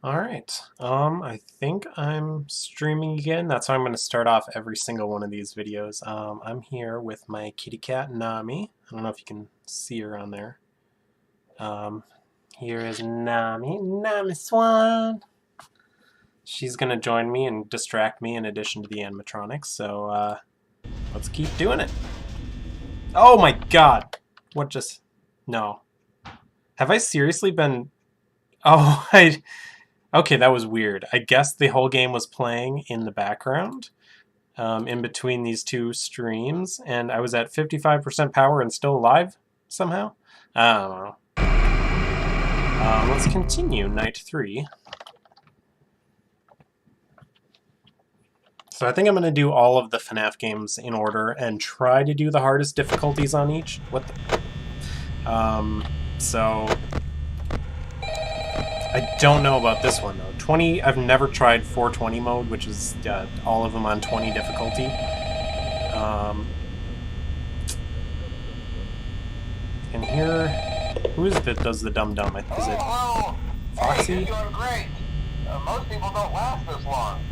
Alright, I think I'm streaming again. That's how I'm going to start off every single one of these videos. I'm here with my kitty cat, Nami. I don't know if you can see her on there. Um, Here is Nami. Nami Swan! She's going to join me and distract me in addition to the animatronics, so let's keep doing it. Oh my god! What just... No. Have I seriously been... Oh, Okay, that was weird. I guess the whole game was playing in the background, in between these two streams, and I was at 55% power and still alive somehow? I don't know. Let's continue, night 3. So I think I'm going to do all of the FNAF games in order and try to do the hardest difficulties on each. What the... So... I don't know about this one, though. 20, I've never tried 420 mode, which is all of them on 20 difficulty. And here, who is it that does the dum-dum? Is it Foxy? Hey, you're doing great. Most people don't last this long.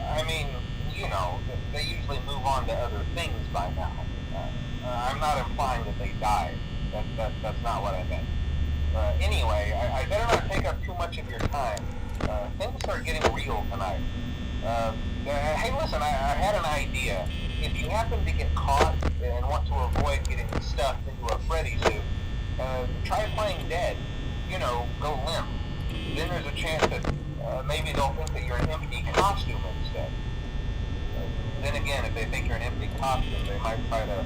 I mean, you know, they usually move on to other things by now. I'm not implying that they died. That's not what I meant. Anyway, I better not take up too much of your time. Things are getting real tonight. Hey, listen, I had an idea. If you happen to get caught and want to avoid getting stuffed into a Freddy suit, try playing dead. You know, go limp. Then there's a chance that maybe they'll think that you're an empty costume instead. Then again, if they think you're an empty costume, they might try to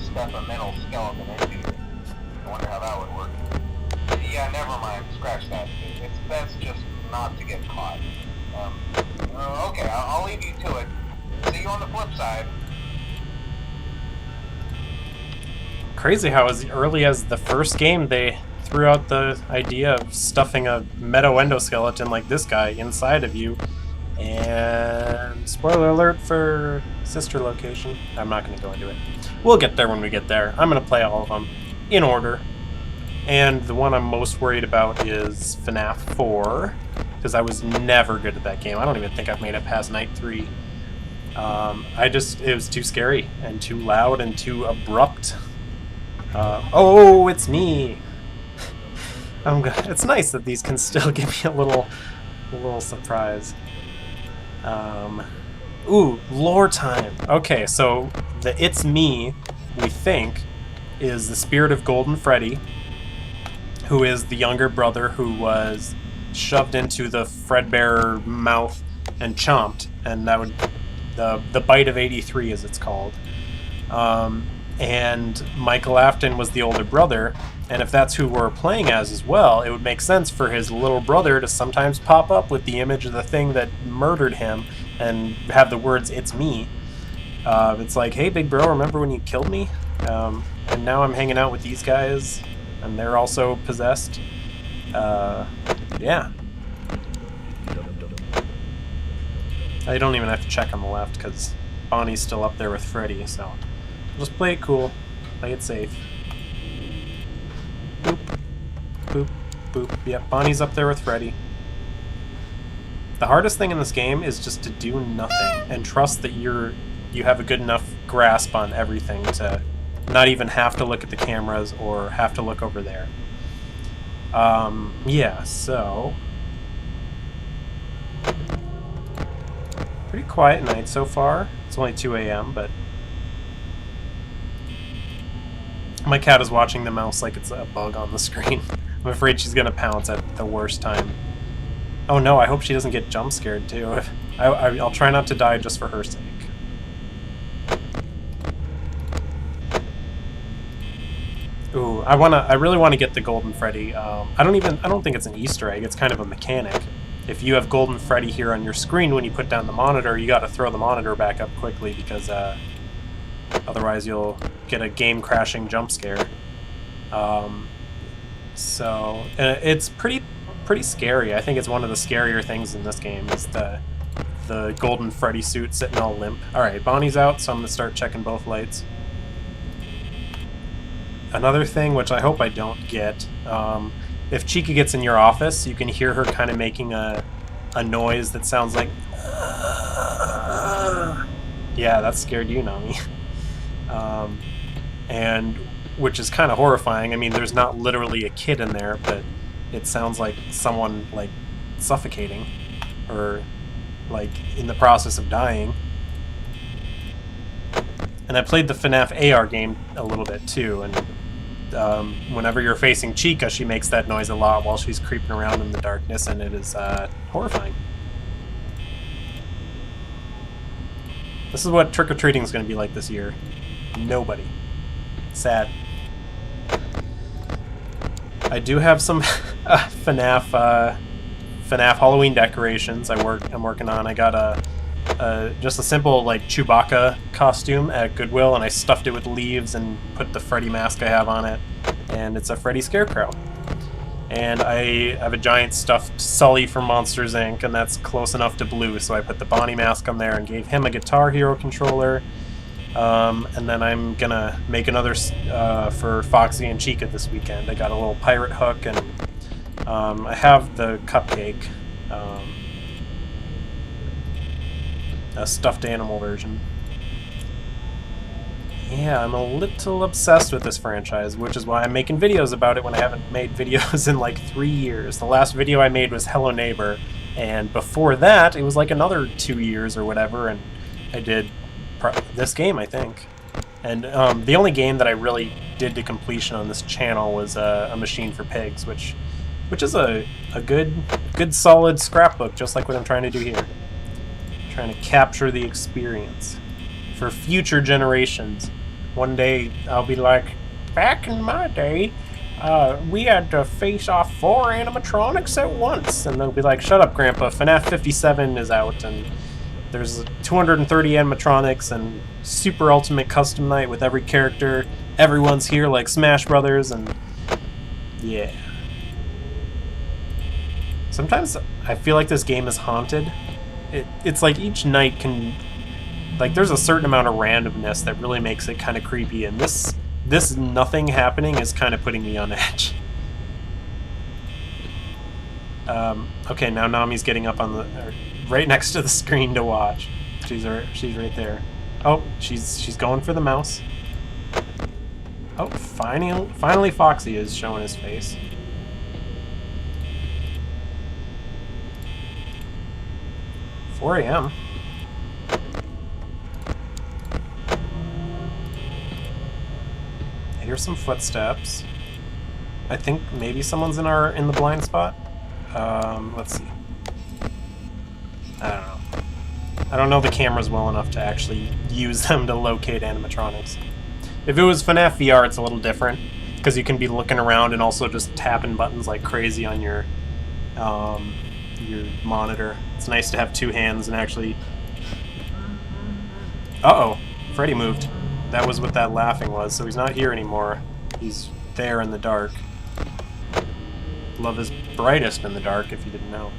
stuff a mental skeleton into you. I wonder how that would work. Yeah, never mind. Scratch that. It's best just not to get caught. Okay, I'll leave you to it. See you on the flip side. Crazy how as early as the first game they threw out the idea of stuffing a meadow endoskeleton like this guy inside of you. And spoiler alert for sister location. I'm not going to go into it. We'll get there when we get there. I'm going to play all of them in order. And the one I'm most worried about is FNAF 4, because I was never good at that game. I don't even think I've made it past night 3. It was too scary, and too loud, and too abrupt. Oh, it's me! It's nice that these can still give me a little surprise. Ooh, lore time! Okay, so the It's Me, we think, is the spirit of Golden Freddy, who is the younger brother who was shoved into the Fredbear mouth and chomped, and that would the bite of 83, as it's called. And Michael Afton was the older brother, and if that's who we're playing as well, it would make sense for his little brother to sometimes pop up with the image of the thing that murdered him and have the words "It's me." It's like, hey, big bro, remember when you killed me? And now I'm hanging out with these guys. And they're also possessed. Yeah. I don't even have to check on the left because Bonnie's still up there with Freddy, so just play it cool, play it safe. Boop, boop, boop. Yep, Bonnie's up there with Freddy. The hardest thing in this game is just to do nothing and trust that you have a good enough grasp on everything to not even have to look at the cameras or have to look over there. Yeah, so... Pretty quiet night so far. It's only 2 a.m., but... My cat is watching the mouse like it's a bug on the screen. I'm afraid she's gonna pounce at the worst time. Oh no, I hope she doesn't get jump scared too. I'll try not to die just for her sake. Ooh, I really want to get the Golden Freddy. I don't think it's an Easter egg. It's kind of a mechanic. If you have Golden Freddy here on your screen when you put down the monitor, you got to throw the monitor back up quickly because otherwise you'll get a game-crashing jump scare. So it's pretty scary. I think it's one of the scarier things in this game is the Golden Freddy suit sitting all limp. All right, Bonnie's out, so I'm gonna start checking both lights. Another thing, which I hope I don't get, if Chica gets in your office, you can hear her kind of making a a noise that sounds like... Yeah, that scared you, Nami. And which is kind of horrifying. I mean, there's not literally a kid in there, but it sounds like someone, like, suffocating or, like, in the process of dying. And I played the FNAF AR game a little bit, too, and whenever you're facing Chica, she makes that noise a lot while she's creeping around in the darkness, and it is horrifying. This is what trick-or-treating is going to be like this year. Nobody. Sad. I do have some FNAF Halloween decorations I'm working on. I got just a simple like Chewbacca costume at Goodwill, and I stuffed it with leaves and put the Freddy mask I have on it, and it's a Freddy scarecrow. And I have a giant stuffed Sully from Monsters Inc., and that's close enough to blue, so I put the Bonnie mask on there and gave him a Guitar Hero controller. And then I'm gonna make another for Foxy and Chica this weekend. I got a little pirate hook, and I have the cupcake, a stuffed animal version. Yeah, I'm a little obsessed with this franchise, which is why I'm making videos about it when I haven't made videos in like 3 years. The last video I made was Hello Neighbor, and before that it was like another 2 years or whatever, and I did this game, I think. And the only game that I really did to completion on this channel was A Machine for Pigs, which is a good solid scrapbook, just like what I'm trying to do here. Trying to capture the experience for future generations. One day I'll be like, back in my day, we had to face off 4 animatronics at once, and they'll be like, shut up, Grandpa, FNAF 57 is out, and there's 230 animatronics and super ultimate custom night with every character. Everyone's here like Smash Brothers, and yeah. Sometimes I feel like this game is haunted. It's like each night can... Like, there's a certain amount of randomness that really makes it kind of creepy, and this nothing happening is kind of putting me on edge. Okay, now Nami's getting up on the... right next to the screen to watch. She's right there. Oh, she's going for the mouse. Oh, finally Foxy is showing his face. "4 a.m. I hear some footsteps. I think maybe someone's in the blind spot. Let's see. I don't know. I don't know the cameras well enough to actually use them to locate animatronics. If it was FNAF VR, it's a little different, because you can be looking around and also just tapping buttons like crazy on your monitor. It's nice to have 2 hands and actually... Uh-oh! Freddy moved. That was what that laughing was, so he's not here anymore. He's there in the dark. Love is brightest in the dark, if you didn't know.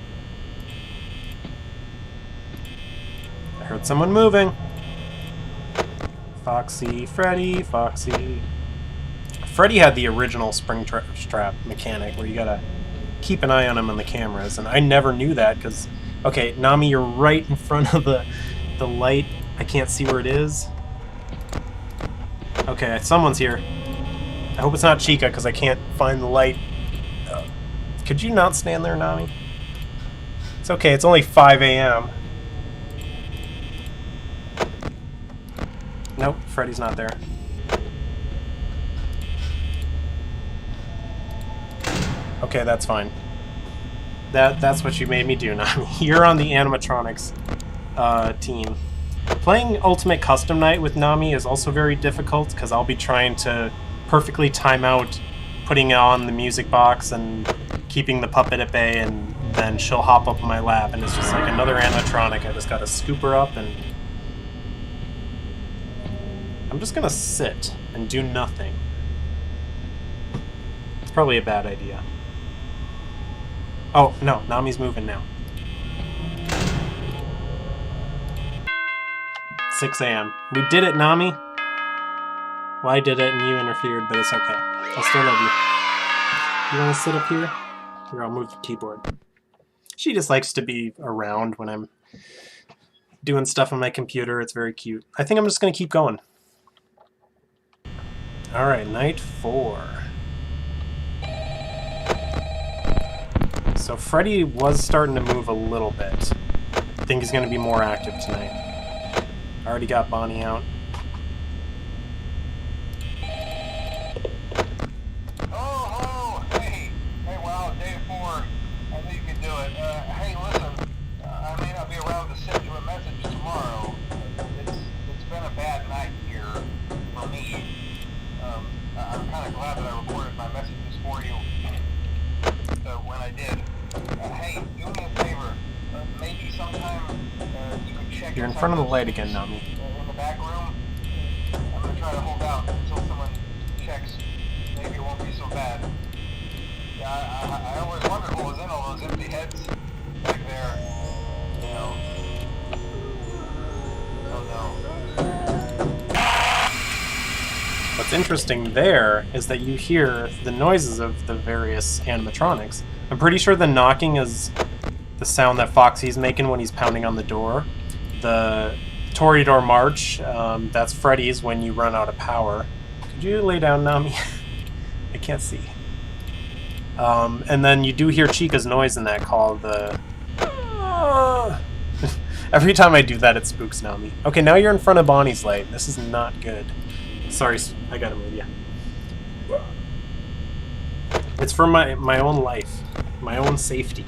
I heard someone moving. Foxy, Freddy, Foxy. Freddy had the original spring trap mechanic where you gotta keep an eye on him on the cameras, and I never knew that because... Okay, Nami, you're right in front of the light. I can't see where it is. Okay, someone's here. I hope it's not Chica because I can't find the light. Could you not stand there, Nami? It's okay, it's only 5 a.m. Nope, Freddy's not there. Okay, that's fine. That's what you made me do, Nami. You're on the animatronics team. Playing Ultimate Custom Night with Nami is also very difficult because I'll be trying to perfectly time out putting on the music box and keeping the puppet at bay, and then she'll hop up on my lap and it's just like another animatronic. I just gotta scoop her up, and I'm just gonna sit and do nothing. It's probably a bad idea. Oh, no, Nami's moving now. 6 a.m. We did it, Nami! Well, I did it and you interfered, but it's okay. I still love you. You wanna sit up here? Here, I'll move the keyboard. She just likes to be around when I'm doing stuff on my computer. It's very cute. I think I'm just going to keep going. Alright, night 4. So Freddy was starting to move a little bit. I think he's going to be more active tonight. Already got Bonnie out. Oh, hey, wow, day 4. I knew you could do it. Hey, listen, I may not be around to send you a message tomorrow. It's been a bad night here for me. I'm kind of glad that I recorded my messages for you when I did. Hey, do me a favor. Maybe sometime you could check. You're in front of the light again, Nami. In the back room. I'm gonna try to hold out until someone checks. Maybe it won't be so bad. Yeah, I always wondered what was in all those empty heads back there. You know. Oh no. What's interesting there is that you hear the noises of the various animatronics. I'm pretty sure the knocking is the sound that Foxy's making when he's pounding on the door. The Toreador March, that's Freddy's when you run out of power. Could you lay down, Nami? I can't see. And then you do hear Chica's noise in that call, the... Every time I do that, it spooks Nami. Okay, now you're in front of Bonnie's light. This is not good. Sorry, I gotta move you. It's for my own life, my own safety.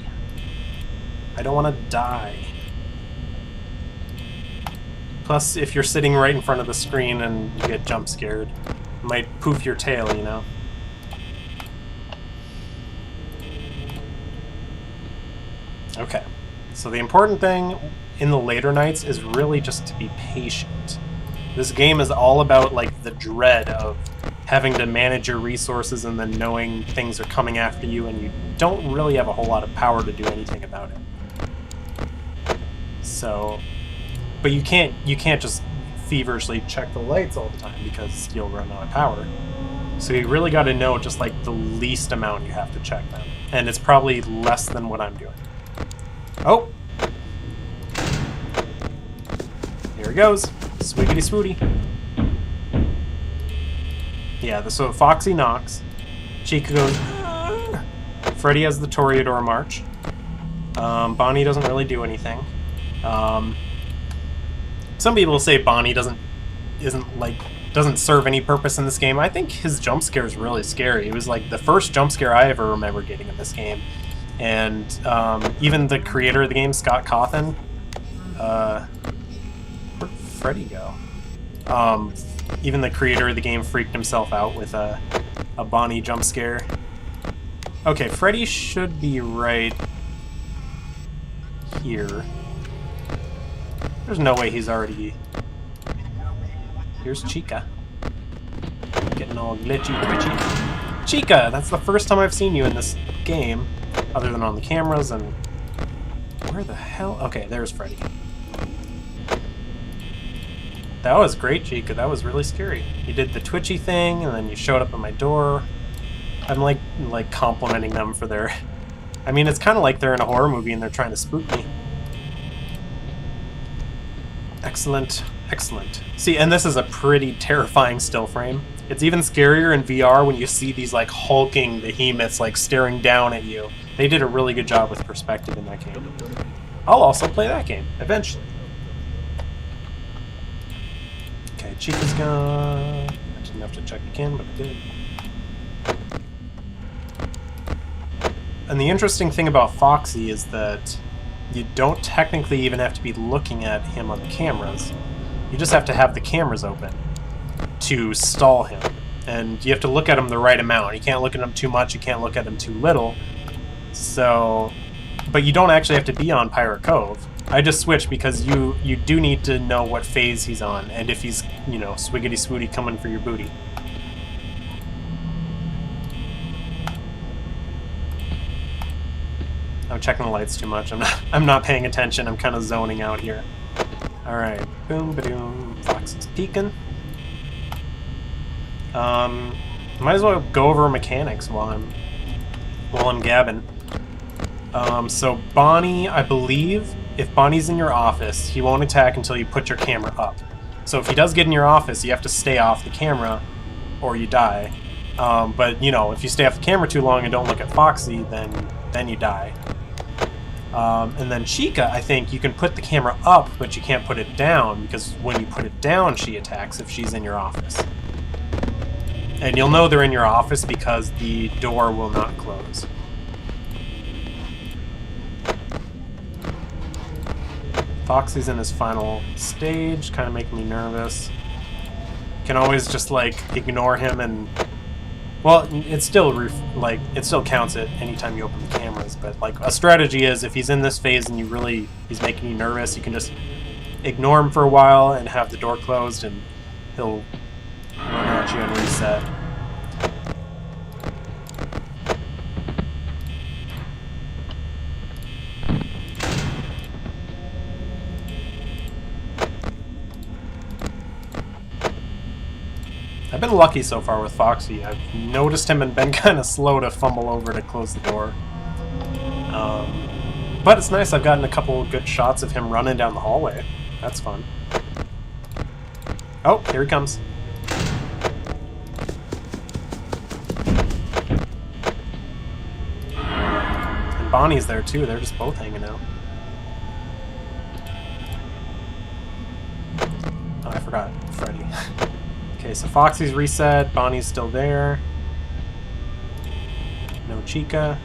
I don't want to die. Plus, if you're sitting right in front of the screen and you get jump scared, it might poof your tail, you know? Okay, so the important thing in the later nights is really just to be patient. This game is all about, like, the dread of having to manage your resources and then knowing things are coming after you and you don't really have a whole lot of power to do anything about it. So, but you can't just feverishly check the lights all the time because you'll run out of power. So you really got to know just like the least amount you have to check them. And it's probably less than what I'm doing. Oh! Here it goes. Swiggity swooty. Yeah, so Foxy knocks. Chica goes... Freddy has the Toreador March. Bonnie doesn't really do anything. Some people say Bonnie doesn't serve any purpose in this game. I think his jump scare is really scary. It was like the first jump scare I ever remember getting in this game. And even the creator of the game, Scott Cawthon, where'd Freddy go? Even the creator of the game freaked himself out with a Bonnie jump scare. Okay, Freddy should be right here. There's no way he's already... Here's Chica. Getting all glitchy twitchy. Chica! That's the first time I've seen you in this game, other than on the cameras, and... Where the hell... Okay, there's Freddy. That was great, Chica. That was really scary. You did the twitchy thing, and then you showed up at my door. I'm like complimenting them for their... I mean, it's kind of like they're in a horror movie and they're trying to spook me. Excellent, excellent. See, and this is a pretty terrifying still frame. It's even scarier in VR when you see these like hulking behemoths like staring down at you. They did a really good job with perspective in that game. I'll also play that game, eventually. Okay, Chica's gone. I didn't have to check again, but I did. And the interesting thing about Foxy is that you don't technically even have to be looking at him on the cameras. You just have to have the cameras open to stall him. And you have to look at him the right amount. You can't look at him too much, you can't look at him too little. So, but you don't actually have to be on Pirate Cove. I just switched because you do need to know what phase he's on, and if he's, you know, swiggity swooty coming for your booty. I'm checking the lights too much. I'm not paying attention. I'm kind of zoning out here. All right, boom, ba-doom. Fox is peeking. Might as well go over mechanics while I'm gabbing. So Bonnie, I believe, if Bonnie's in your office, he won't attack until you put your camera up. So if he does get in your office, you have to stay off the camera, or you die. But you know, if you stay off the camera too long and don't look at Foxy, then you die. And then Chica, I think you can put the camera up, but you can't put it down, because when you put it down, she attacks if she's in your office. And you'll know they're in your office because the door will not close. Foxy's in his final stage, kind of making me nervous. You can always just, like, ignore him and... Well, it still counts it anytime you open the cameras, but, like, a strategy is if he's in this phase and he's making you nervous, you can just ignore him for a while and have the door closed, and he'll run at you and reset. I've been lucky so far with Foxy. I've noticed him and been kind of slow to fumble over to close the door. But it's nice, I've gotten a couple good shots of him running down the hallway. That's fun. Oh, here he comes. And Bonnie's there too, they're just both hanging out. Oh, I forgot Freddy. Okay, so Foxy's reset, Bonnie's still there. No Chica.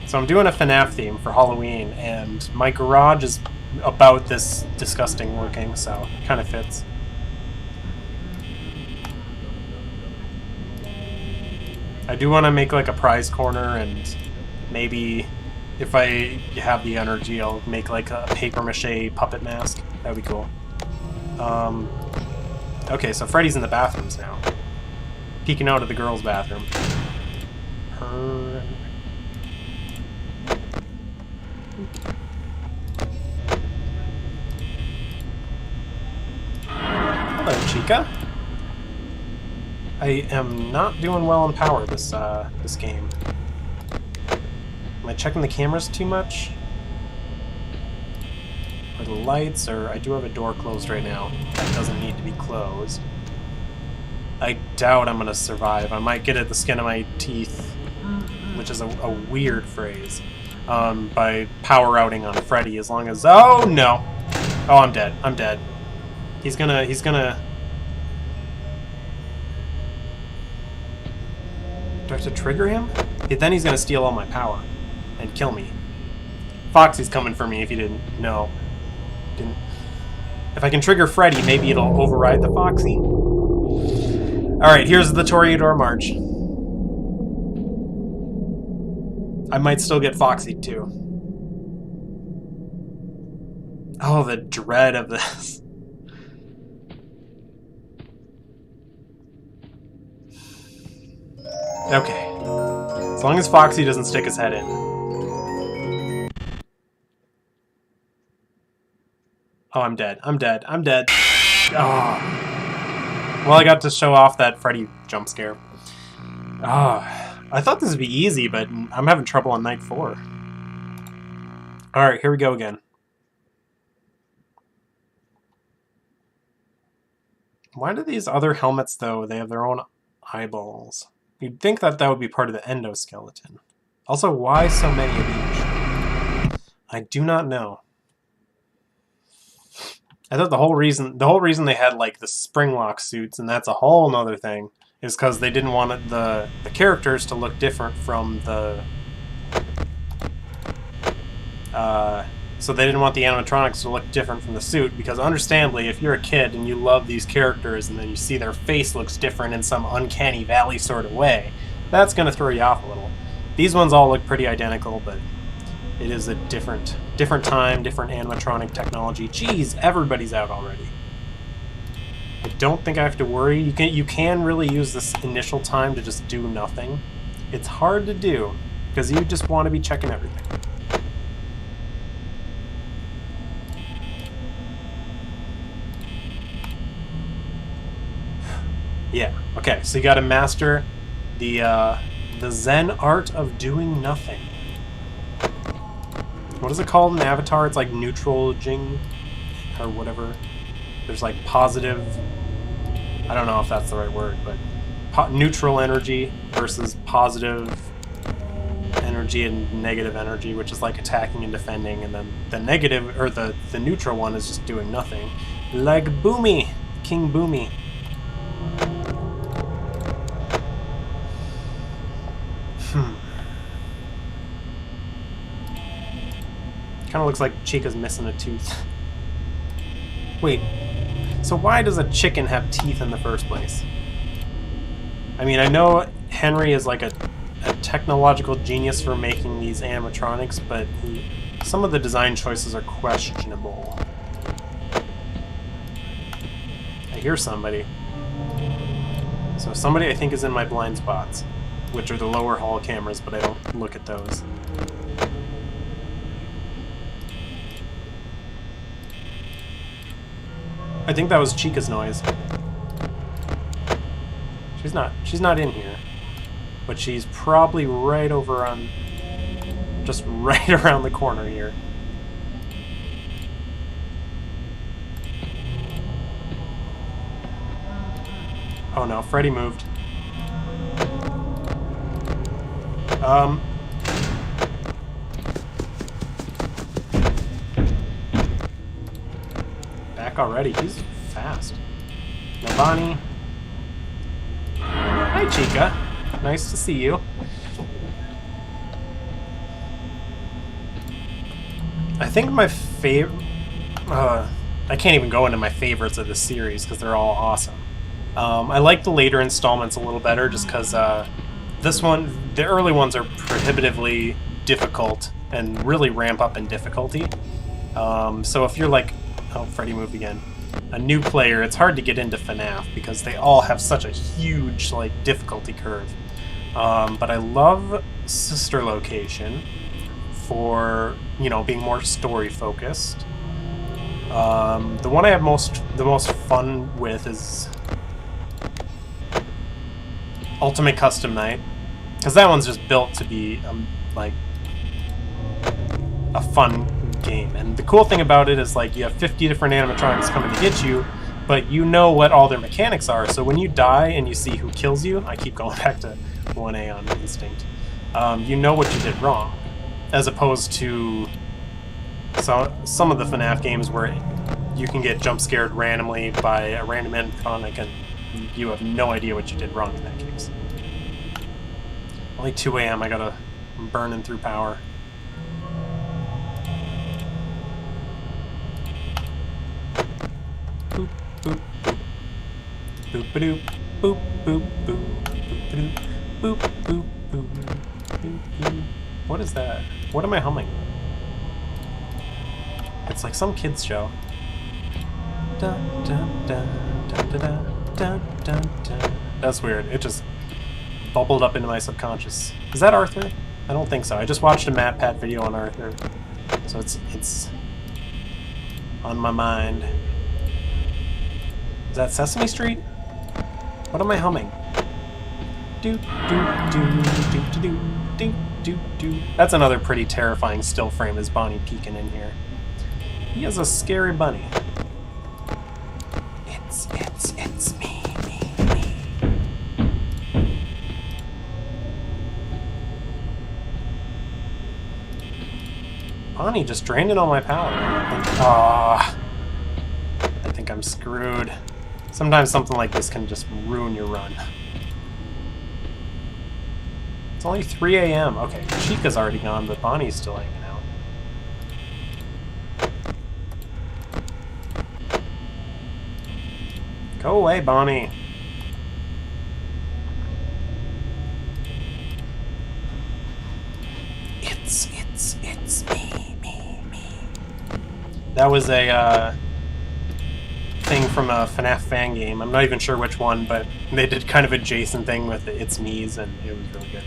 So I'm doing a FNAF theme for Halloween, and my garage is about this disgusting looking, so it kind of fits. I do want to make like a prize corner, and maybe if I have the energy, I'll make like a papier-mâché puppet mask. That'd be cool. Okay, so Freddy's in the bathrooms now. Peeking out of the girls' bathroom. Hello, Chica. I am not doing well in power this game. Am I checking the cameras too much? Or the lights, or I do have a door closed right now. That doesn't need to be closed. I doubt I'm gonna survive. I might get at the skin of my teeth, which is a weird phrase, by power outing on Freddy as long as... Oh, no! Oh, I'm dead. I'm dead. He's gonna... Do I have to trigger him? Then he's gonna steal all my power and kill me. Foxy's coming for me if you didn't know. If I can trigger Freddy, maybe it'll override the Foxy. Alright, here's the Toreador March. I might still get Foxy too. Oh, the dread of this. Okay. As long as Foxy doesn't stick his head in. Oh, I'm dead. I'm dead. I'm dead. Oh. Well, I got to show off that Freddy jump scare. Oh. I thought this would be easy, but I'm having trouble on night 4. Alright, here we go again. Why do these other helmets, though, they have their own eyeballs? You'd think that that would be part of the endoskeleton. Also, why so many of each? I do not know. I thought the whole reason they had like the spring lock suits, and that's a whole nother thing, is because they didn't want the characters to look different from the so they didn't want the animatronics to look different from the suit, because understandably, if you're a kid and you love these characters and then you see their face looks different in some uncanny valley sort of way, that's going to throw you off a little. These ones all look pretty identical, but it is a different time, different animatronic technology. Jeez, everybody's out already. I don't think I have to worry. You can really use this initial time to just do nothing. It's hard to do, because you just want to be checking everything. Yeah, okay, so you gotta master the The Zen art of doing nothing. What is it called in Avatar? It's like neutral jing or whatever. There's like positive, I don't know if that's the right word, but neutral energy versus positive energy and negative energy, which is like attacking and defending, and then the negative, or the neutral one is just doing nothing. Like Boomy, King Boomy. Kind of looks like Chica's missing a tooth. Wait, so why does a chicken have teeth in the first place? I mean, I know Henry is like a technological genius for making these animatronics, but some of the design choices are questionable. I hear somebody. So somebody I think is in my blind spots, which are the lower hall cameras, but I don't look at those. I think that was Chica's noise. She's not in here. But she's probably right over on, just right around the corner here. Oh no, Freddy moved. Back already. He's fast. Now Bonnie. Hi, Chica. Nice to see you. I think my favorite... I can't even go into my favorites of the series because they're all awesome. I like the later installments a little better just because this one, the early ones are prohibitively difficult and really ramp up in difficulty. So if you're like... Oh, Freddy moved again. A new player, it's hard to get into FNAF because they all have such a huge like difficulty curve. But I love Sister Location for, you know, being more story focused. The one I have the most fun with is Ultimate Custom Night, because that one's just built to be like a fun game. And the cool thing about it is like you have 50 different animatronics coming to get you, but you know what all their mechanics are. So when you die and you see who kills you, I keep going back to 1A on Instinct, you know what you did wrong, as opposed to some of the FNAF games where you can get jump scared randomly by a random animatronic and you have no idea what you did wrong in that case. Only 2 AM, I'm burning through power. Boop, boop, boop. Boop-a-doop, boop, boop, boop. Boop-a-doop, boop, boop, boop. Boop, boop. What is that? What am I humming? It's like some kid's show. Dun, dun, dun, dun, dun, dun, dun, dun. That's weird. It just bubbled up into my subconscious. Is that Arthur? I don't think so. I just watched a MatPat video on Arthur, so it's on my mind. Is that Sesame Street? What am I humming? Do do do do do do do do. That's another pretty terrifying still frame. Is Bonnie peeking in here? He has a scary bunny. It's me. Bonnie just drained all my power. I think I'm screwed. Sometimes something like this can just ruin your run. It's only 3 AM. Okay, Chica's already gone, but Bonnie's still hanging out. Go away, Bonnie. It's me. That was a thing from a FNAF fan game. I'm not even sure which one, but they did kind of a Jason thing with the It's Me's, and it was really good.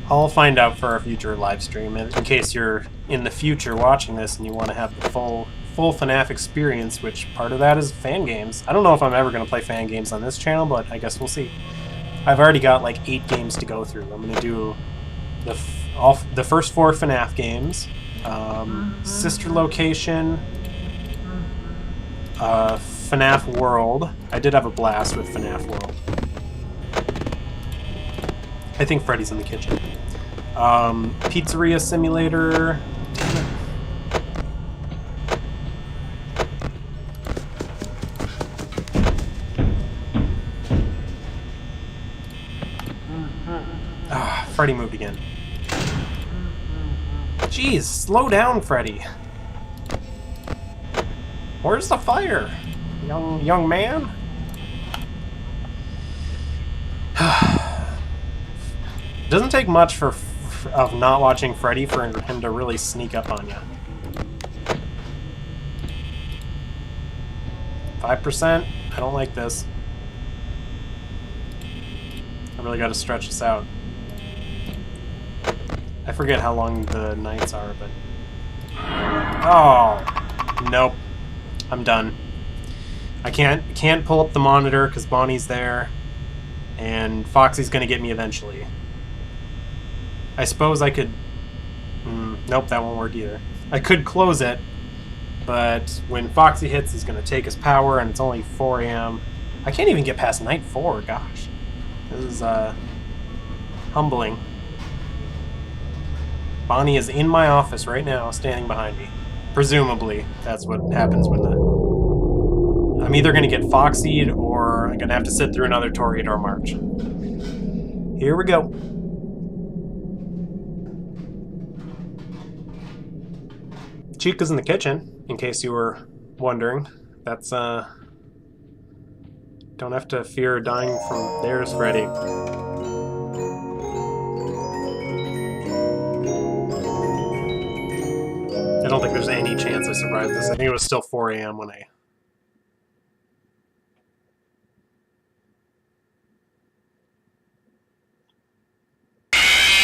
I'll find out for a future live stream, in case you're in the future watching this and you want to have the full FNAF experience, which part of that is fan games. I don't know if I'm ever going to play fan games on this channel, but I guess we'll see. I've already got like 8 games to go through. I'm gonna do the first 4 FNAF games, Sister Location, FNAF World. I did have a blast with FNAF World. I think Freddy's in the kitchen. Pizzeria Simulator. Damn it. Ah, Freddy moved again. Jeez, slow down, Freddy. Where's the fire, young man? It doesn't take much of not watching Freddy for him to really sneak up on you. 5%? I don't like this. I really gotta stretch this out. I forget how long the nights are, but... Oh! Nope. I'm done. I can't pull up the monitor because Bonnie's there, and Foxy's gonna get me eventually. I suppose I could... nope, that won't work either. I could close it, but when Foxy hits, he's gonna take his power, and it's only 4 AM. I can't even get past night 4, gosh. This is, humbling. Bonnie is in my office right now, standing behind me. Presumably, that's what happens when the... I'm either gonna get Foxied, or I'm gonna have to sit through another Toreador March. Here we go. Chica's in the kitchen, in case you were wondering. That's, don't have to fear dying from... There's Freddy. I don't think there's any chance I survived this. I think it was still 4 AM when I...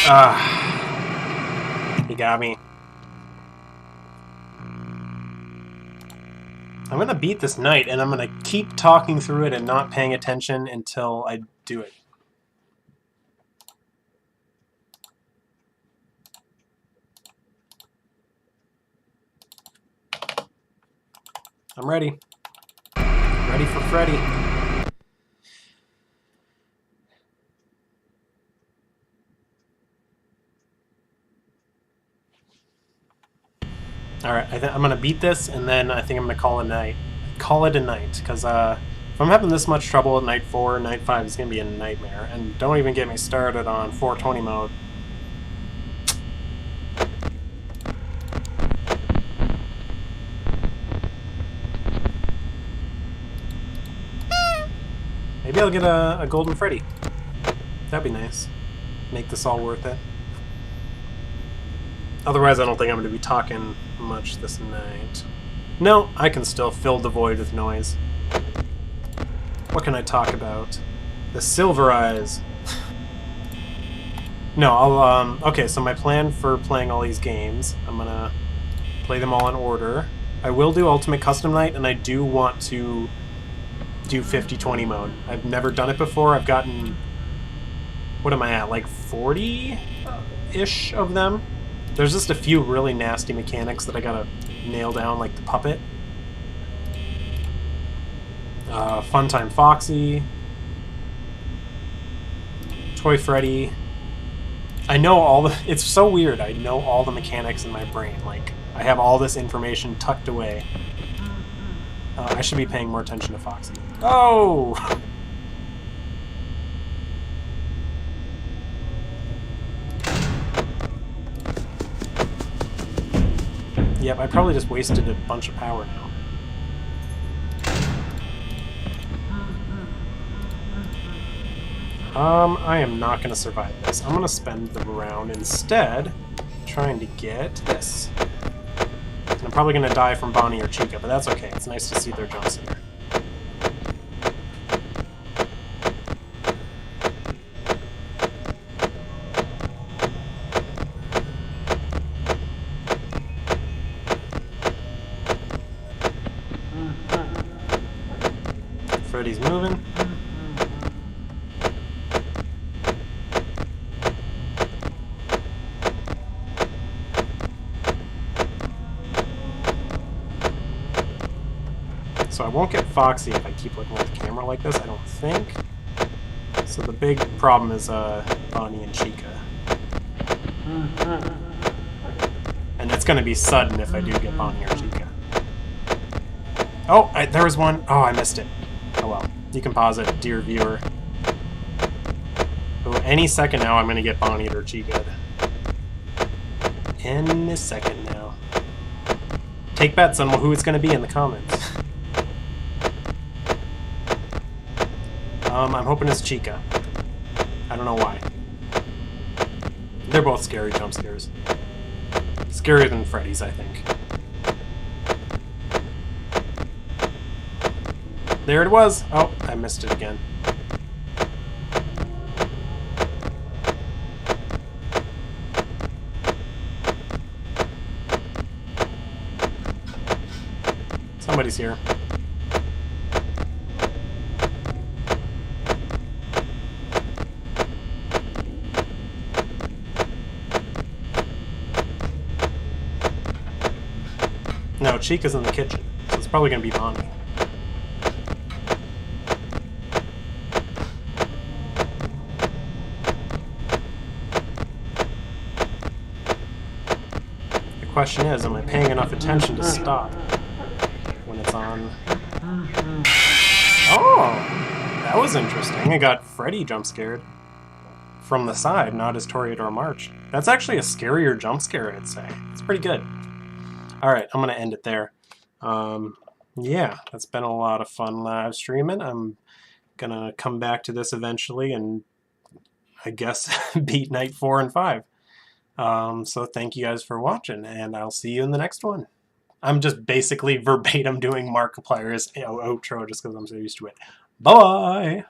Ah. He got me. I'm gonna beat this night, and I'm gonna keep talking through it and not paying attention until I do it. I'm ready. Ready for Freddy. Alright, I'm gonna beat this, and then I think I'm gonna call it a night. Call it a night, because if I'm having this much trouble at night 4, night 5 is gonna be a nightmare. And don't even get me started on 420 mode. Maybe I'll get a Golden Freddy. That'd be nice. Make this all worth it. Otherwise, I don't think I'm going to be talking much this night. No, I can still fill the void with noise. What can I talk about? The Silver Eyes. No, I'll, okay, so my plan for playing all these games, I'm going to play them all in order. I will do Ultimate Custom Night, and I do want to do 50-20 mode. I've never done it before. I've gotten... What am I at? Like 40-ish of them? There's just a few really nasty mechanics that I gotta nail down, like the puppet. Funtime Foxy. Toy Freddy. I know all the... It's so weird. I know all the mechanics in my brain. Like, I have all this information tucked away. I should be paying more attention to Foxy. Oh! Yep, I probably just wasted a bunch of power now. I am not going to survive this. I'm going to spend the round instead trying to get this. And I'm probably going to die from Bonnie or Chica, but that's okay. It's nice to see their jumps in there. Freddy's moving. So I won't get foxy if I keep looking at the camera like this, I don't think. So the big problem is Bonnie and Chica. And it's going to be sudden if I do get Bonnie or Chica. Oh, there was one. Oh, I missed it. Oh well. You can pause it, dear viewer. Oh, any second now I'm going to get Bonnie or Chica. Any second now. Take bets on who it's going to be in the comments. I'm hoping it's Chica. I don't know why. They're both scary jump scares. Scarier than Freddy's, I think. There it was! Oh, I missed it again. Somebody's here. No, Chica's in the kitchen, so it's probably gonna be Bonnie. The question is, am I paying enough attention to stop when it's on? Oh! That was interesting. I got Freddy jump scared. From the side, not as Toreador March. That's actually a scarier jump scare, I'd say. It's pretty good. Alright, I'm going to end it there. Yeah, that's been a lot of fun live streaming. I'm going to come back to this eventually and, I guess, beat Night 4 and 5. So thank you guys for watching, and I'll see you in the next one. I'm just basically verbatim doing Markiplier's outro just because I'm so used to it. Bye!